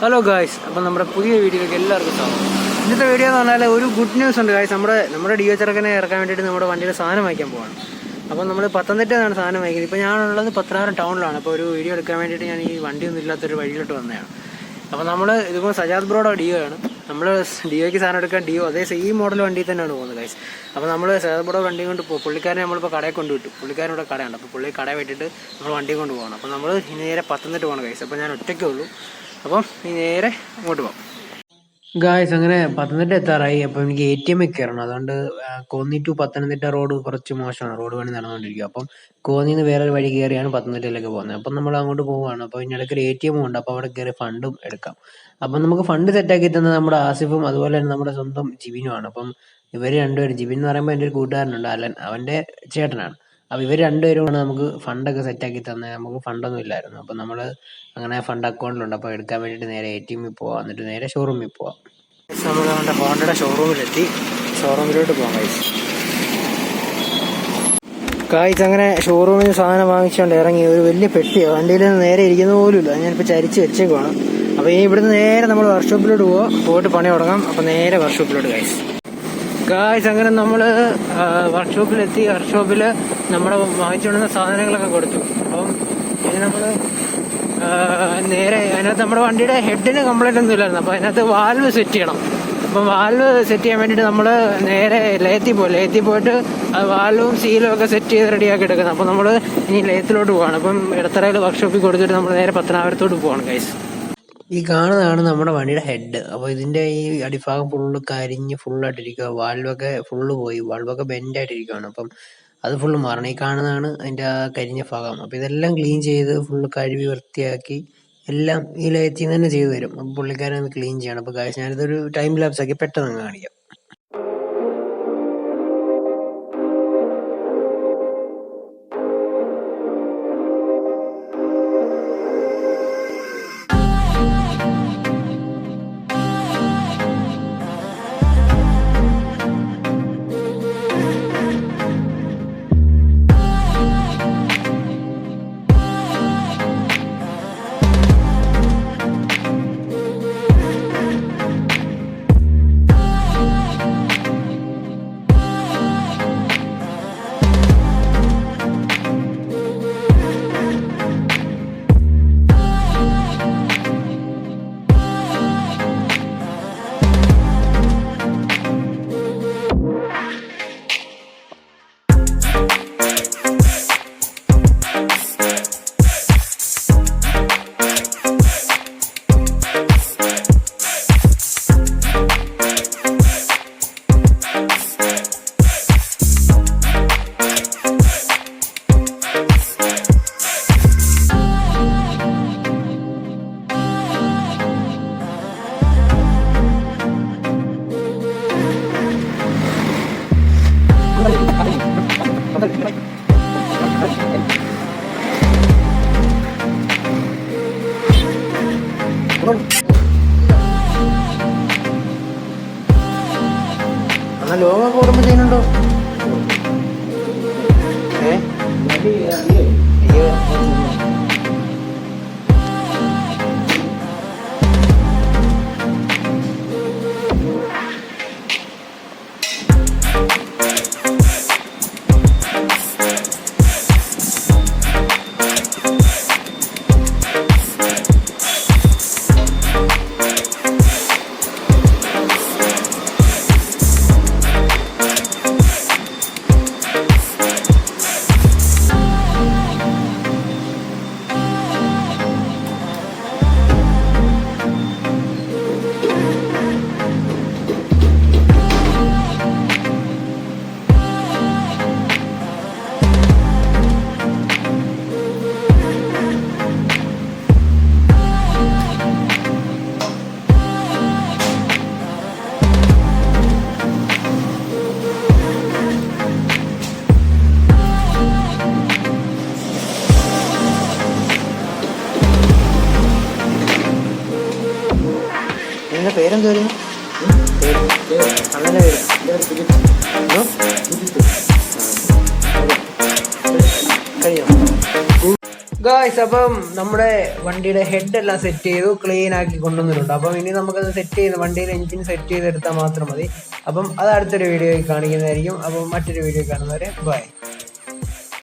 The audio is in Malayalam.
ഹലോ ഗായ്സ്, അപ്പം നമ്മുടെ പുതിയ വീഡിയോയിലേക്ക് എല്ലാവർക്കും സ്വാഗതം. ഇന്നത്തെ വീഡിയോ എന്ന് പറഞ്ഞാൽ ഒരു ഗുഡ് ന്യൂസ് ഉണ്ട് ഗായ്സ്. നമ്മുടെ ഡിയോ ചെറുക്കനെ ഇറക്കാൻ വേണ്ടിയിട്ട് നമ്മുടെ വണ്ടിയിൽ സാധനം വാങ്ങിക്കാൻ പോവാണ്. അപ്പം നമ്മൾ പത്തനംതിട്ടയാണ് സാധനം വാങ്ങിക്കുന്നത്. ഇപ്പോൾ ഞാനുള്ളത് പത്തനാപുരം ടൗണിലാണ്. അപ്പോൾ ഒരു വീഡിയോ എടുക്കാൻ വേണ്ടിയിട്ട് ഞാൻ ഈ വണ്ടിയൊന്നും ഇല്ലാത്തൊരു വഴിയിലോട്ട് വന്നതാണ്. അപ്പോൾ നമ്മൾ ഇതുപോലെ സജാദ് ബ്രോയുടെ ഡിയോ ആണ്. നമ്മൾ ഡിയോയ്ക്ക് സാധനം എടുക്കാൻ ഡിയോ അതേ സെയിം മോഡൽ വണ്ടിയിൽ തന്നെയാണ് പോകുന്നത് ഗായ്സ്. അപ്പോൾ നമ്മൾ സജാദ് ബ്രോയുടെ വണ്ടി കൊണ്ട് പോകും. പുള്ളിക്കാരനെ നമ്മളിപ്പോൾ കടയിൽ കൊണ്ടുവിട്ടു. പുള്ളിക്കാരനോട് കടയുണ്ട്. അപ്പോൾ പുള്ളി കട വിട്ടിട്ട് നമ്മൾ വണ്ടി കൊണ്ട് പോകണം. അപ്പോൾ നമ്മൾ നേരെ പത്തനംതിട്ട പോകണം ഗായ്സ്. അപ്പോൾ ഞാൻ ഒറ്റയ്ക്കേ ഉള്ളൂ. അപ്പം നേരെ അങ്ങോട്ട് പോകാം ഗായ്സ്. അങ്ങനെ പത്തനംതിട്ട എത്താറായി. അപ്പോൾ എനിക്ക് ATM കയറണം. അതുകൊണ്ട് കോന്നി ടു പത്തനംതിട്ട റോഡ് കുറച്ച് മോശമാണ്. റോഡ് പണി നടന്നുകൊണ്ടിരിക്കുക. അപ്പം കോന്നിയിൽ നിന്ന് വേറൊരു വഴി കയറിയാണ് പത്തനംതിട്ടയിലേക്ക് പോകുന്നത്. അപ്പം നമ്മൾ അങ്ങോട്ട് പോവുകയാണ്. അപ്പോൾ ഇതിനിടയ്ക്ക് ഒരു ATM ഉണ്ട്. അപ്പോൾ അവിടെ കയറി ഫണ്ടും എടുക്കാം. അപ്പം നമുക്ക് ഫണ്ട് സെറ്റാക്കി തന്നത് നമ്മുടെ ആസിഫും അതുപോലെ തന്നെ നമ്മുടെ സ്വന്തം ജിബിനുമാണ്. അപ്പം ഇവർ രണ്ടുപേരും, ജിബിൻ എന്ന് പറയുമ്പോൾ എൻ്റെ ഒരു കൂട്ടുകാരനുണ്ട് അലൻ, അവൻ്റെ ചേട്ടനാണ്. അപ്പോൾ ഇവർ രണ്ടുപേരുമാണ് നമുക്ക് ഫണ്ടൊക്കെ സെറ്റാക്കി തന്നെ. നമുക്ക് ഫണ്ടൊന്നും ഇല്ലായിരുന്നു. അപ്പം നമ്മൾ അങ്ങനെ ഫണ്ട് അക്കൗണ്ടിലുണ്ട്. അപ്പോൾ എടുക്കാൻ വേണ്ടിയിട്ട് നേരെ ATM പോവാം, എന്നിട്ട് നേരെ ഷോറൂമിൽ പോവാം. നമ്മൾ നമ്മുടെ ഹോണ്ടയുടെ ഷോറൂമിലെത്തി. ഷോറൂമിലോട്ട് പോകാം ഗായ്സ്. അങ്ങനെ ഷോറൂമിൽ നിന്ന് സാധനം വാങ്ങിച്ചുകൊണ്ട് ഇറങ്ങി. ഒരു വലിയ പെട്ടിയാണ്, വണ്ടിയിൽ നിന്ന് നേരെ ഇരിക്കുന്ന പോലും ഇല്ല. ഞാനിപ്പോൾ ചരിച്ച് വെച്ചേക്കുവാണ്. അപ്പോൾ ഇനി ഇവിടുന്ന് നേരെ നമ്മൾ വർക്ക്ഷോപ്പിലോട്ട് പോയിട്ട് പണി തുടങ്ങാം. അപ്പോൾ നേരെ വർക്ക്ഷോപ്പിലോട്ട് ഗായ്സ്. അങ്ങനെ നമ്മൾ വർക്ക്ഷോപ്പിലെത്തി. വർക്ക്ഷോപ്പിൽ നമ്മുടെ വാങ്ങിച്ചുകൊണ്ടുവന്ന സാധനങ്ങളൊക്കെ കൊടുത്തു. അപ്പം ഇനി നമ്മൾ നേരെ അതിനകത്ത് നമ്മുടെ വണ്ടിയുടെ ഹെഡിന് കംപ്ലൈൻ്റ് ഒന്നും ഇല്ലായിരുന്നു. അപ്പോൾ അതിനകത്ത് വാൽവ് സെറ്റ് ചെയ്യണം. അപ്പം വാൽവ് സെറ്റ് ചെയ്യാൻ വേണ്ടിയിട്ട് നമ്മൾ നേരെ ലേത്തിൽ പോയിട്ട് വാൽവും സീലും ഒക്കെ സെറ്റ് ചെയ്ത് റെഡിയാക്കി എടുക്കുന്നത്. അപ്പോൾ നമ്മൾ ഇനി ലേത്തിലോട്ട് പോവാണ്. അപ്പം ഇടത്തറയിൽ വർക്ക്ഷോപ്പിൽ കൊടുത്തിട്ട് നമ്മൾ നേരെ പത്തനാപുരത്തോട്ട് പോവാണ് ഗൈസ്. ഈ കാണുന്നതാണ് നമ്മുടെ വണ്ടിയുടെ ഹെഡ്. അപ്പോൾ ഇതിൻ്റെ ഈ അടിഭാഗം ഫുള്ള് കരിഞ്ഞ് ഫുള്ളായിട്ടിരിക്കുക. വാൽവൊക്കെ ഫുള്ള് പോയി, വാൽവൊക്കെ ബെൻഡായിട്ടിരിക്കുകയാണ്. അപ്പം അത് ഫുള്ള് മാറണം. ഈ കാണുന്നതാണ് അതിൻ്റെ ആ കരിഞ്ഞ ഭാഗം. അപ്പോൾ ഇതെല്ലാം ക്ലീൻ ചെയ്ത് ഫുള്ള് കഴുകി വൃത്തിയാക്കി എല്ലാം ഈ ലേറ്റിൽ നിന്ന് തന്നെ ചെയ്തു തരും. അപ്പോൾ പുള്ളിക്കാരൻ അത് ക്ലീൻ ചെയ്യണം. അപ്പോൾ കാശ് ഞാനിതൊരു ടൈം ലാപ്സ് ആക്കി പെട്ടെന്ന് കാണിക്കാം. എന്നാൽ ലോകമൊക്കെ ഓടുമ്പോൾ ചെയ്യുന്നുണ്ടോ? ഇതിൻ്റെ പേരെന്തായിരുന്നു? അണ്ണൻ്റെ പേര് കഴിഞ്ഞോ? ഗായ്സ്, അപ്പം നമ്മുടെ വണ്ടിയുടെ ഹെഡ് എല്ലാം സെറ്റ് ചെയ്തു, ക്ലീൻ ആക്കി കൊണ്ടുവന്നിട്ടുണ്ട്. അപ്പം ഇനി നമുക്കത് സെറ്റ് ചെയ്ത് വണ്ടിയുടെ എഞ്ചിൻ സെറ്റ് ചെയ്തെടുത്താൽ മാത്രം മതി. അപ്പം അത് അടുത്തൊരു വീഡിയോയിൽ കാണിക്കുന്നതായിരിക്കും. അപ്പം മറ്റൊരു വീഡിയോ കാണുന്നവരെ ബൈ.